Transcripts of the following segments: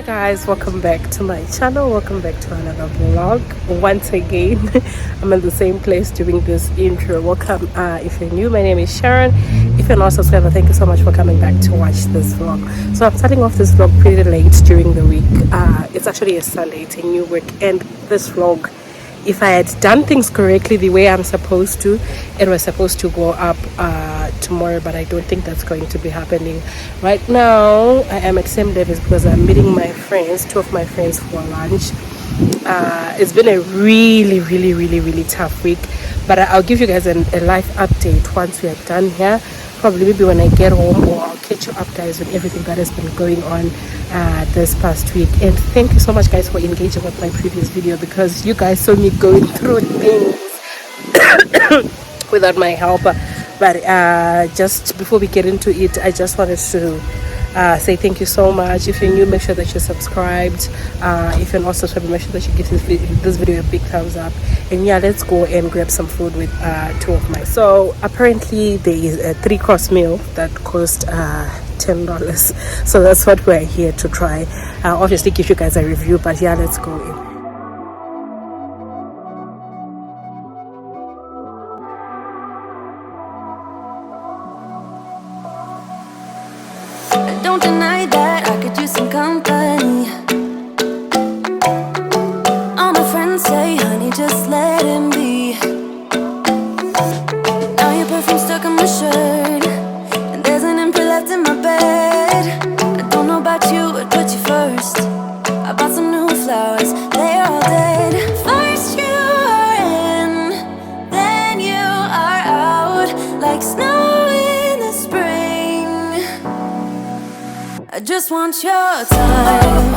Guys, welcome back to my channel, welcome back to another vlog. Once again, I'm in the same place doing this intro. Welcome. If you're new, my name is Sharron. If you're not a subscriber, thank you so much for coming back to watch this vlog. So I'm starting off this vlog pretty late during the week. It's actually a Sunday, it's a new week, and this vlog, if I had done things correctly the way I'm supposed to, it was supposed to go up tomorrow, but I don't think that's going to be happening. Right now I am at St. David's because I'm meeting my friends, two of my friends, for lunch. It's been a really tough week, but I'll give you guys a live update once we are done here, probably maybe when I get home, or I'll catch you up guys with everything that has been going on this past week. And thank you so much guys for engaging with my previous video, because you guys saw me going through things without my help. But just before we get into it, I just wanted to say thank you so much. If you're new, make sure that you're subscribed. If you're not subscribed, make sure that you give this video a big thumbs up. And yeah, let's go and grab some food with two of my. So apparently there is a 3-course meal that cost $10. So that's what we're here to try. I'll obviously give you guys a review, but yeah, let's go in. Don't deny that I could use some company. All my friends say, honey, just let him be. Now your perfume stuck on my shirt, and there's an empty left in my bed. I don't know about you, but put you first. I bought some new flowers, they're all dead. First you are in, then you are out, like snow in the spring. I just want your time.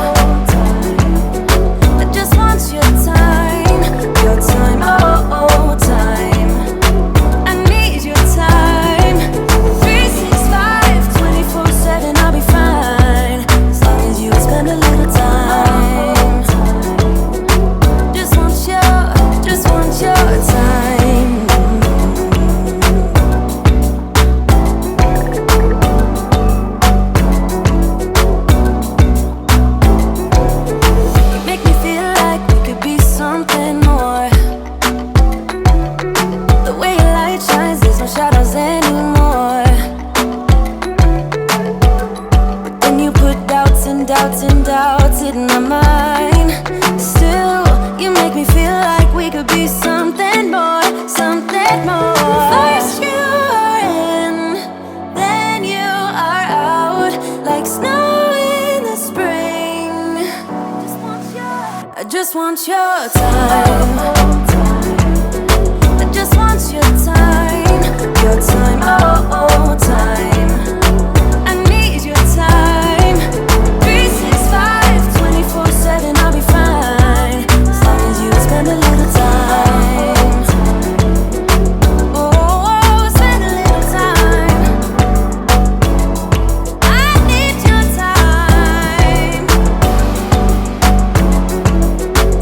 I just want your time. Your time, oh, time. I need your time. 365, 24/7, I'll be fine, as long as you spend a little time. Just want your time. Doubts in my mind. Still, you make me feel like we could be something more, something more. First you are in, then you are out, like snow in the spring. I just want your time. I just want your time. Your time, oh, time. I need your time. 24/7, I'll be fine, as long as you spend a little time. Oh, spend a little time. I need your time.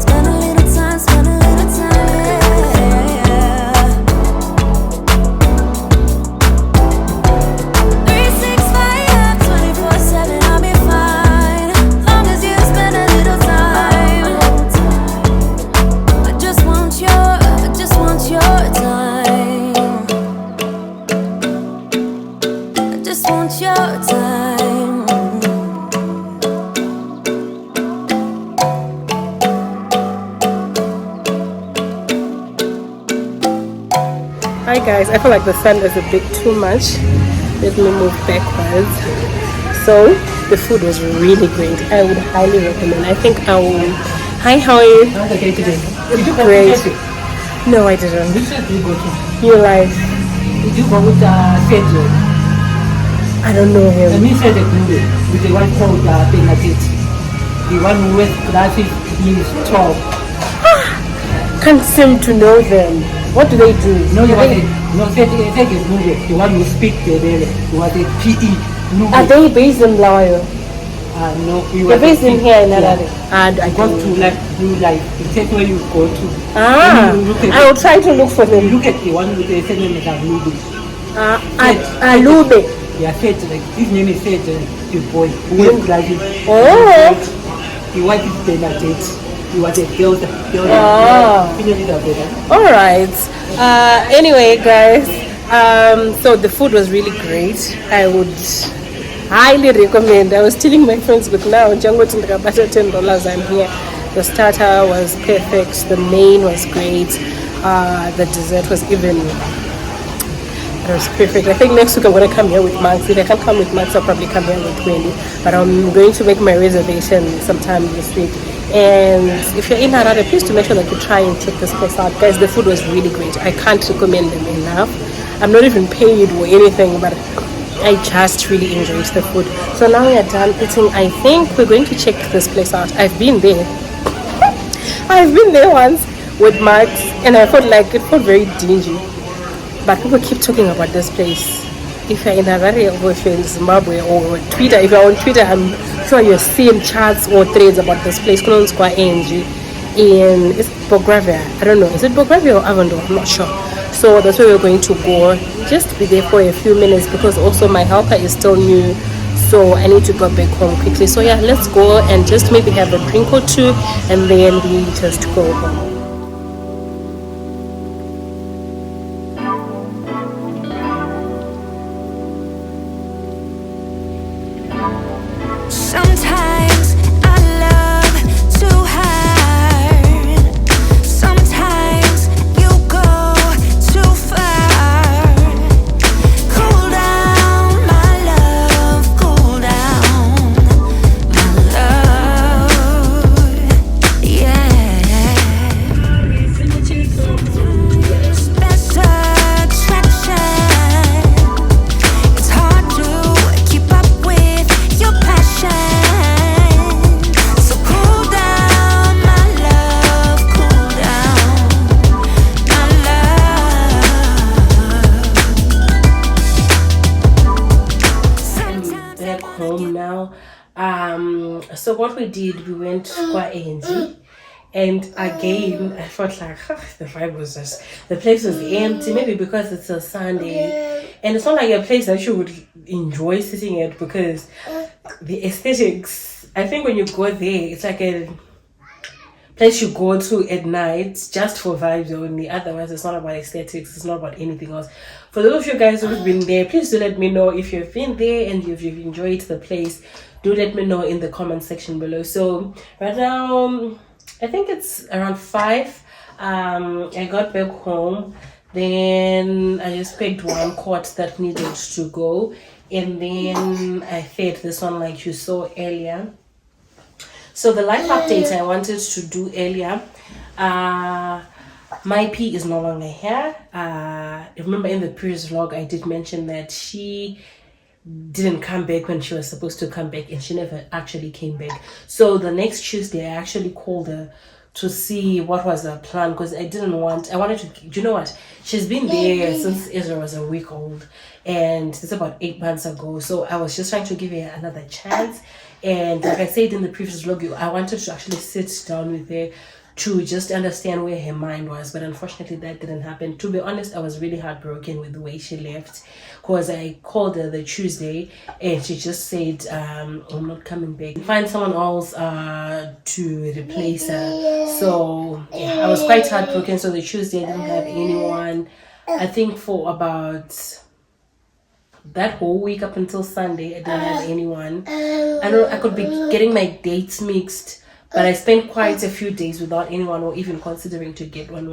Spend a little time, yeah. 365, 24/7, I'll be fine. Hi guys, I feel like the sun is a bit too much. Let me move backwards. So the food was really great. I would highly recommend. I think I will. Hi, how are you? How's okay today? Did you go Great. to No, I didn't. Which one did you go to? You live. Did you go with Sergio? I don't know The him. me said the blue with the one called Benedict. The one who went glasses, he is tall. Can't seem to know them. What do they do? No, he was said the blue, the one who speaks the he was a PE. Are they based in Blaio? No, he They're was based in here in Harare. Yeah. And I got to like do like the same where you go to. I will try to look for them. Look at the one with the same name as Alube. Alube. Yeah, Fed, like his name is Fed, the boy who went driving. Oh. The wife is Bernadette. He was a girl. All right. Anyway, guys. So the food was really great. I would highly recommend. I was telling my friends, look now, Django Tindakabata $10. I'm here. The starter was perfect. The main was great. The dessert was even. It was perfect. I think next week I'm going to come here with Max. If I can't come with Max, I'll probably come here with Wendy. But I'm going to make my reservation sometime this week. And if you're in Harare, please to make sure that you try and check this place out. Guys, the food was really great. I can't recommend them enough. I'm not even paid or anything, but I just really enjoyed the food. So now we are done eating. I think we're going to check this place out. I've been there. I've been there once with Max, and I felt like it felt very dingy. But people keep talking about this place. If you're in Harare or if you're in Zimbabwe or Twitter, if you're on Twitter, I'm sure you're seeing chats or threads about this place. In it's Bogravia. I don't know. Is it Bogravia or Avondale? I'm not sure. So that's where we're going to go. Just be there for a few minutes because also my helper is still new. So I need to go back home quickly. So yeah, let's go and just maybe have a drink or two and then we just go home. Sometimes I love too hard. Sometimes you go too far. Cool down, my love. Cool down, my love. Yeah. Special attraction. It's hard to keep up with your passion. So cool down, my love. Cool down, my love. I'm back home now. So what we did, we went to ANC, and again I felt like the vibe was just, the place was empty, maybe because it's a Sunday and it's not like a place that you would enjoy sitting at because the aesthetics, I think when you go there it's like a place you go to at night just for vibes only. Otherwise it's not about aesthetics, it's not about anything else. For those of you guys who've been there, please do let me know if you've been there and if you've enjoyed the place. Do let me know in the comment section below. So right now I think it's around 5. I got back home, then I just picked one court that needed to go, and then I fed this one like you saw earlier. So the life update I wanted to do earlier, my P is no longer here. Remember in the previous vlog I did mention that she didn't come back when she was supposed to come back, and she never actually came back. So the next Tuesday I actually called her to see what was her plan, because I wanted to, you know what, she's been there since Ezra was a week old, and it's about 8 months ago. So I was just trying to give her another chance, and like I said in the previous vlog, I wanted to actually sit down with her to just understand where her mind was, but unfortunately that didn't happen. To be honest, I was really heartbroken with the way she left, because I called her the Tuesday and she just said I'm not coming back, find someone else to replace her. So yeah, I was quite heartbroken. So the Tuesday I didn't have anyone. I think for about that whole week up until Sunday I didn't have anyone. I know I could be getting my dates mixed, but I spent quite a few days without anyone or even considering to get one.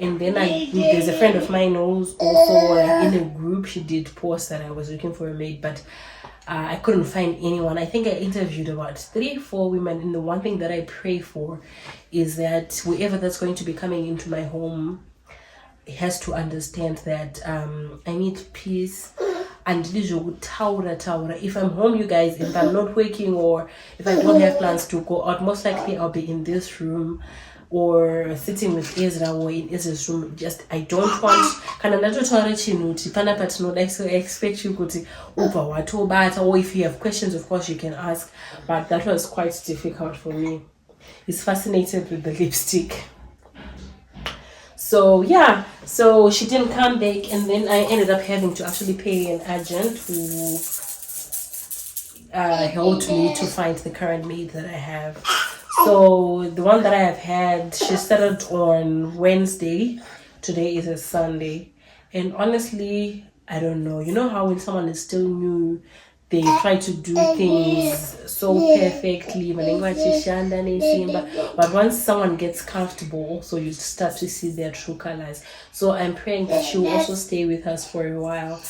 And then there's a friend of mine who's also in a group. She did post that I was looking for a maid, but I couldn't find anyone. I think I interviewed about 3-4 women, and the one thing that I pray for is that whoever that's going to be coming into my home has to understand that I need peace. And if I'm home, you guys, if I'm not working or if I don't have plans to go out, most likely I'll be in this room or sitting with Ezra or in Ezra's room. Just I don't want I expect you to over what or if you have questions, of course you can ask, but that was quite difficult for me. He's fascinated with the lipstick. So yeah, so she didn't come back, and then I ended up having to actually pay an agent who helped me to find the current maid that I have. So the one that I have had, she started on Wednesday. Today is a Sunday. And honestly, I don't know. You know how when someone is still new, they try to do things so perfectly, but once someone gets comfortable, so you start to see their true colors. So I'm praying that she will also stay with us for a while,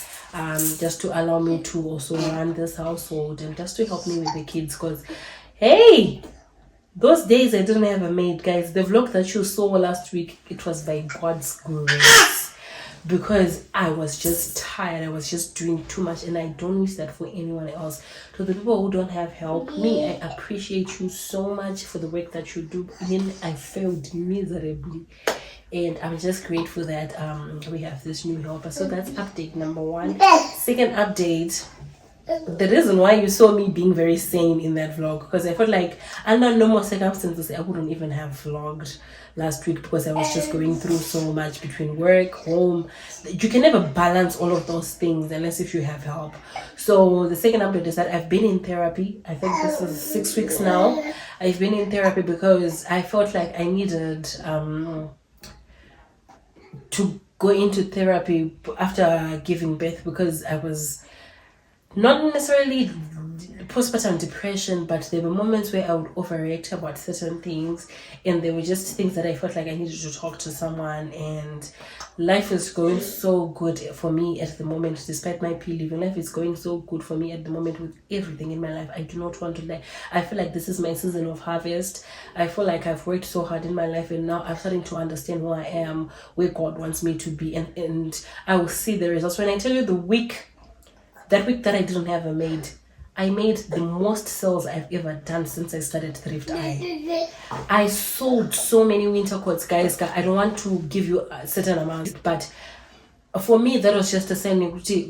just to allow me to also run this household and just to help me with the kids. Because hey, those days I didn't have a maid, guys. The vlog that you saw last week, it was by God's grace. Because I was just tired, I was just doing too much, and I don't wish that for anyone else. To the people who don't have help, I appreciate you so much for the work that you do. I failed miserably, and I'm just grateful that we have this new helper. So that's update number one. Second update, the reason why you saw me being very sane in that vlog, because I felt like under normal circumstances I wouldn't even have vlogged last week, because I was just going through so much between work, home. You can never balance all of those things unless if you have help. So the second update is that I've been in therapy. I think this is 6 weeks now. I've been in therapy because I felt like I needed to go into therapy after giving birth, because I was not necessarily postpartum depression, but there were moments where I would overreact about certain things, and there were just things that I felt like I needed to talk to someone. And life is going so good for me at the moment, despite my pee leaving. Life is going so good for me at the moment with everything in my life. I do not want to lie. I feel like this is my season of harvest. I feel like I've worked so hard in my life, and now I'm starting to understand who I am, where God wants me to be, and I will see the results. When I tell you that week that I didn't have a maid, I made the most sales I've ever done since I started Thrift Eye. I sold so many winter coats, guys. I don't want to give you a certain amount, but for me, that was just a sign.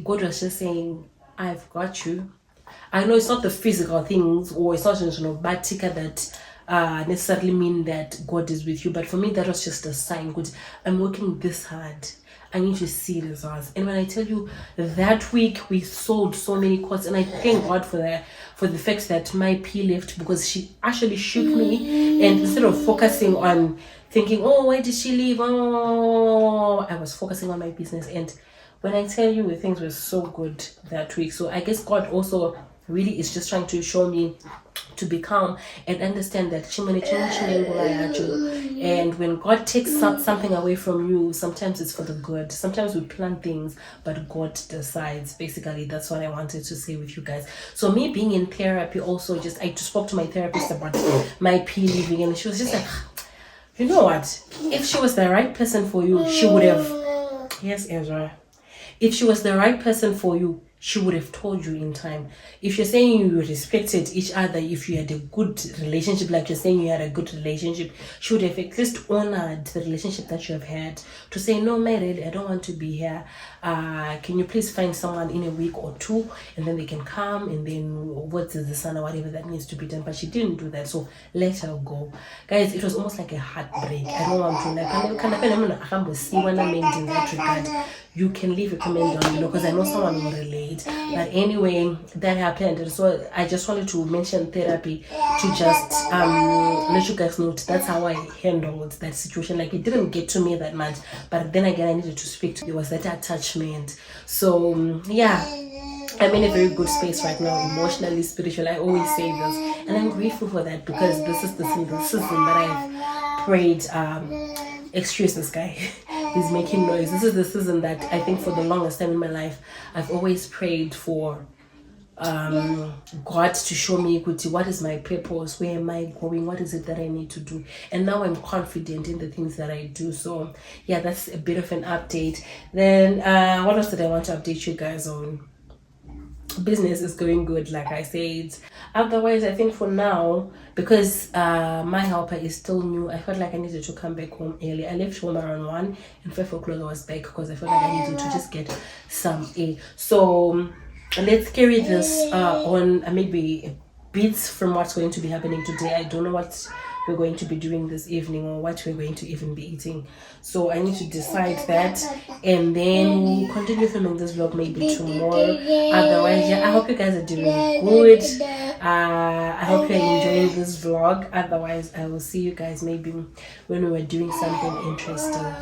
God was just saying, I've got you. I know it's not the physical things, or it's not bad ticker that necessarily mean that God is with you, but for me, that was just a sign. Good, I'm working this hard. I need to see results. And when I tell you, that week we sold so many coats, and I thank God for the fact that my P left, because she actually shook me, and instead of focusing on thinking, oh, why did she leave? Oh, I was focusing on my business. And when I tell you, things were so good that week. So I guess God also really is just trying to show me to be calm and understand that and when God takes something away from you, sometimes it's for the good. Sometimes we plan things, but God decides. Basically, that's what I wanted to say with you guys. So me being in therapy also, I just spoke to my therapist about my pee leaving, and she was just like, you know what, if she was the right person for you, she would have, yes, Ezra, if she was the right person for you, she would have told you in time. If you're saying you respected each other, if you had a good relationship, like you're saying you had a good relationship, she would have at least honored the relationship that you have had, to say, no, Mary, I don't want to be here. Can you please find someone in a week or two, and then they can come, and then what is the son or whatever that needs to be done. But she didn't do that, so let her go. Guys, it was almost like a heartbreak. I don't want to in that regard. You can leave a comment down below, because I know someone will relate. But anyway, that happened. And so I just wanted to mention therapy to just let you guys know that's how I handled that situation. Like, it didn't get to me that much, but then again, I needed to speak to you. There was that attachment. So yeah, I'm in a very good space right now, emotionally, spiritually. I always say this, and I'm grateful for that, because this is the season that I've prayed. Excuse this guy. He's making noise. This is the season that I think for the longest time in my life, I've always prayed for God to show me what is my purpose, where am I going, what is it that I need to do. And now I'm confident in the things that I do. So yeah, that's a bit of an update. Then what else did I want to update you guys on? Business is going good, like I said. Otherwise, I think for now, because my helper is still new, I felt like I needed to come back home early. I left home around 1, and 5 o'clock I was back, because I felt like I needed to just get some air. So let's carry this on maybe a bits from what's going to be happening today. I don't know what we're going to be doing this evening or what we're going to even be eating, so I need to decide that, and then we'll continue filming this vlog maybe tomorrow. Otherwise, yeah, I hope you guys are doing good. I hope you're enjoying this vlog. Otherwise, I will see you guys maybe when we're doing something interesting.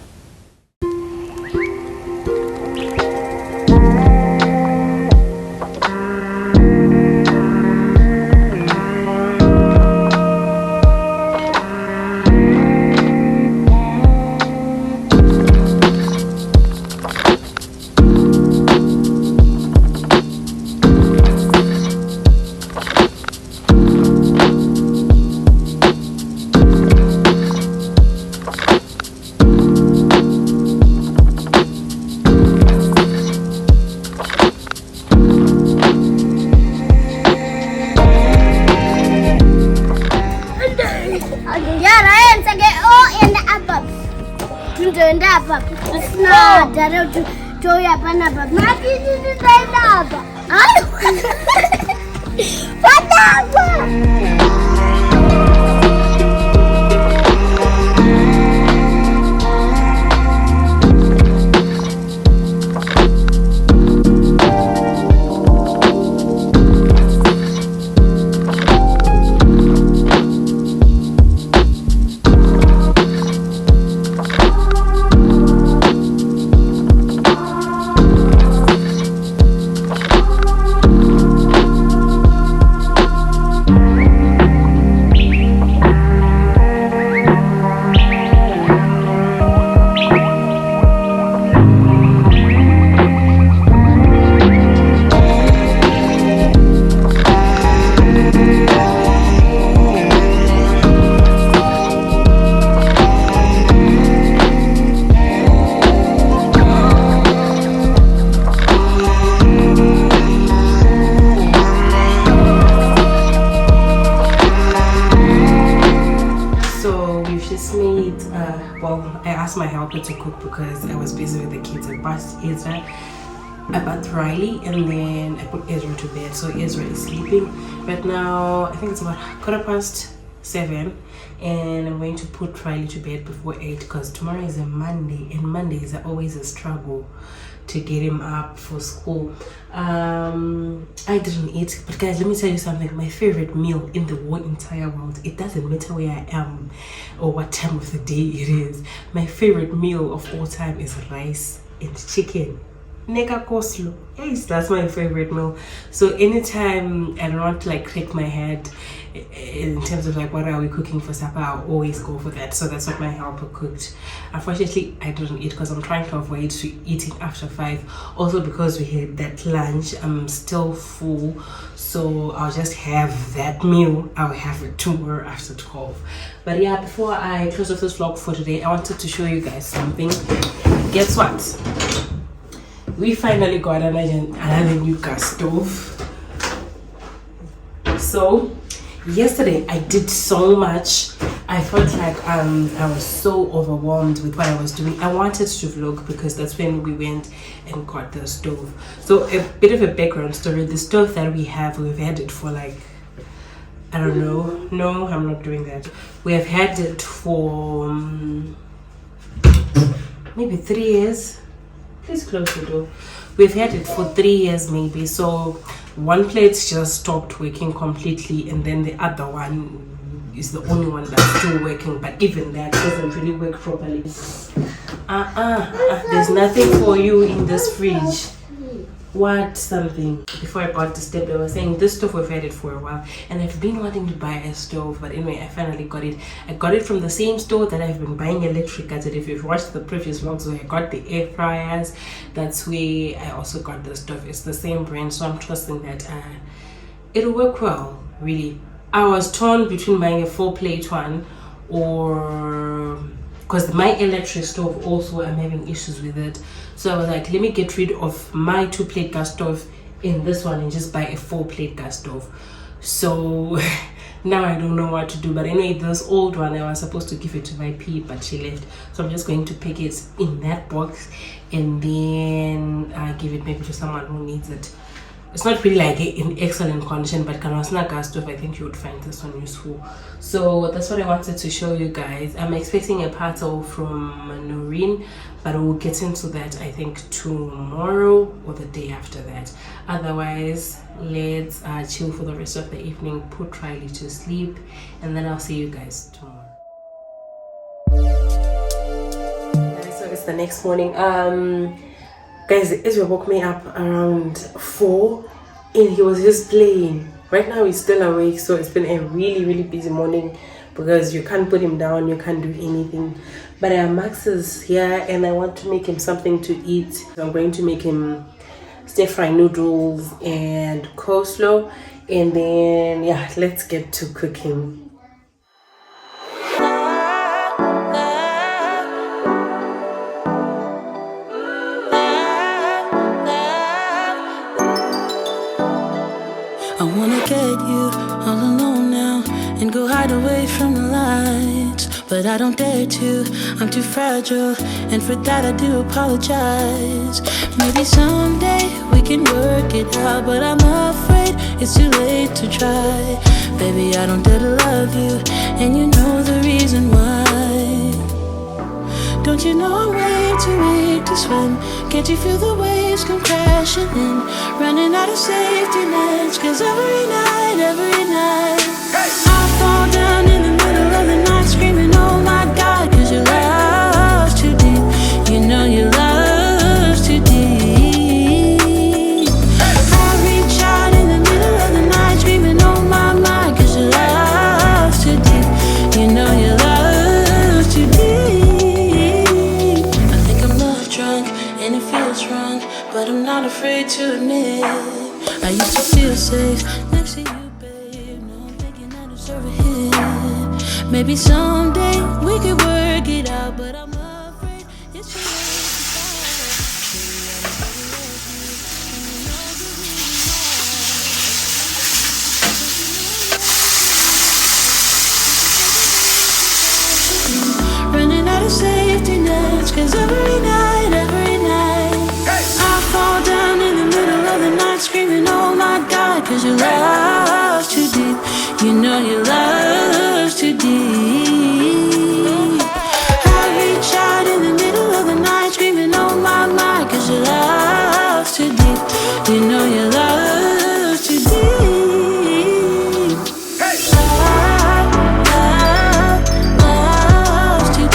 My helper to cook because I was busy with the kids. I bathed Riley, and then I put Ezra to bed, so Ezra is sleeping right now. I think it's about 7:15, and I'm going to put Riley to bed before 8 because tomorrow is a Monday, and Mondays are always a struggle to get him up for school. I didn't eat, but guys, let me tell you something. My favorite meal in the whole entire world, it doesn't matter where I am or what time of the day it is, my favorite meal of all time is rice and chicken. Nega coleslaw. Yes, that's my favorite meal. So anytime I don't want to like crack my head in terms of like what are we cooking for supper, I'll always go for that. So that's what my helper cooked. Unfortunately, I didn't eat because I'm trying to avoid eating after 5. Also because we had that lunch, I'm still full, so I'll just have that meal. I'll have it tomorrow after 12. But yeah, before I close off this vlog for today, I wanted to show you guys something. Guess what? We finally got another new gas stove. So yesterday I did so much. I felt like I was so overwhelmed with what I was doing. I wanted to vlog because that's when we went and got the stove. So a bit of a background story. The stove that we've had it for like, I don't know. No, I'm not doing that. We have had it for maybe 3 years. Please close the door. We've had it for 3 years maybe. So one plate just stopped working completely, and then the other one is the only one that's still working, but even that doesn't really work properly. There's nothing for you in this fridge. What something? Before I bought the stove, I was saying this stove, we've had it for a while, and I've been wanting to buy a stove, but anyway, I finally got it. I got it from the same store that I've been buying electric at. If you've watched the previous vlogs where I got the air fryers, that's where I also got the stove. It's the same brand, so I'm trusting that it'll work well. Really, I was torn between buying a 4-plate one or because my electric stove also, I'm having issues with it. So I was like, let me get rid of my 2-plate gas stove in this one and just buy a 4-plate gas stove. So now I don't know what to do. But anyway, this old one, I was supposed to give it to my P, but she left. So I'm just going to pick it in that box and then give it maybe to someone who needs it. it's not really like in excellent condition, but kanwasna gas stove, I think you would find this one useful. So that's what I wanted to show you guys. I'm expecting a parcel from Noreen, but we'll get into that I think tomorrow or the day after that. Otherwise, let's chill for the rest of the evening, put Riley to sleep, and then I'll see you guys tomorrow. So it's the next morning. Guys, Israel woke me up around 4 and he was just playing. Right now he's still awake, so it's been a really busy morning because you can't put him down, you can't do anything. But Max is here and I want to make him something to eat. I'm going to make him stir-fry noodles and coleslaw, and then yeah, let's get to cooking. I wanna get you all alone now and go hide away from the lights, but I don't dare to, I'm too fragile, and for that I do apologize. Maybe someday we can work it out, but I'm afraid it's too late to try. Baby, I don't dare to love you, and you know the reason why. Don't you know I'm way too weak to swim? Can't you feel the waves come crashing in? Running out of safety nets, cause every night I fall down in the middle of the night screaming, oh my God, cause your love's too deep. You know your love's too deep. I reach out in the middle of the night screaming, oh my, cause your love's too deep. You know your love's too deep. And it feels wrong, but I'm not afraid to admit I used to feel safe next to you, babe. No, I'm thinking I deserve a hit. Maybe someday we could work it out, but I'm afraid it's too late to start. Running out of safety nets, cause every night screaming, oh my God, cause your love's too deep. You know your love's too deep. I reach out in the middle of the night screaming, oh my, cause your love's too deep. You know your love's too deep. Love's too deep.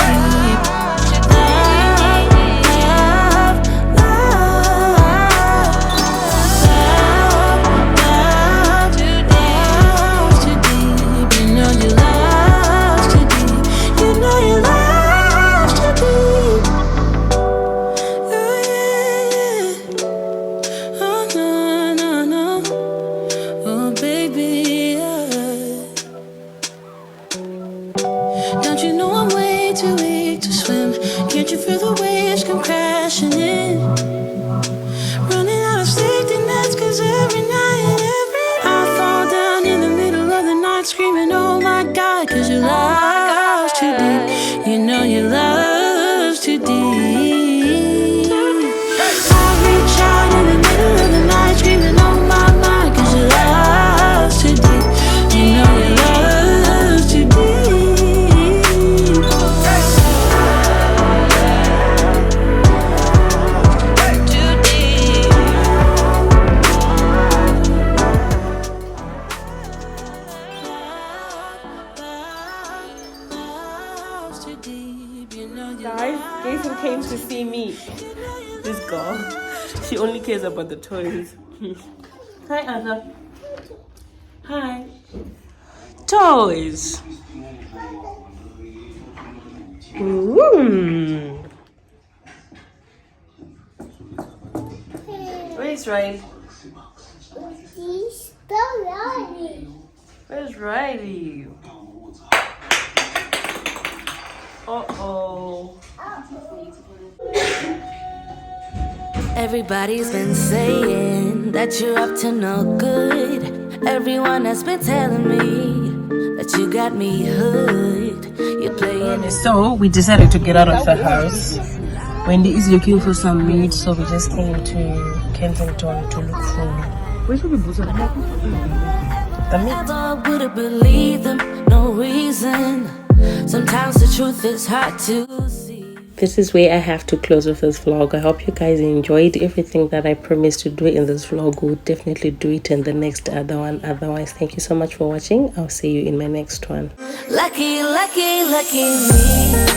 Screaming, oh my God, cause your love's too deep. You know your love's too deep. I reach out in the middle of the night screaming, oh my, cause your love's too deep. You know your love's too deep. Jason came to see me. This girl, she only cares about the toys. Hi, Anna. Hi. Toys. Where's Riley? Where's Riley? Uh-oh. Everybody's been saying that you're up to no good. Everyone has been telling me that you got me hooked. You're playing it. So we decided to get out of the house. Wendy is looking for some meat, so we just came to Kensington to look for Never would have believed them, no reason. Sometimes the truth is hard to see. This is where I have to close with this vlog. I hope you guys enjoyed everything that I promised to do in this vlog. We'll definitely do it in the next other one. Otherwise, thank you so much for watching. I'll see you in my next one. Lucky, lucky, lucky me.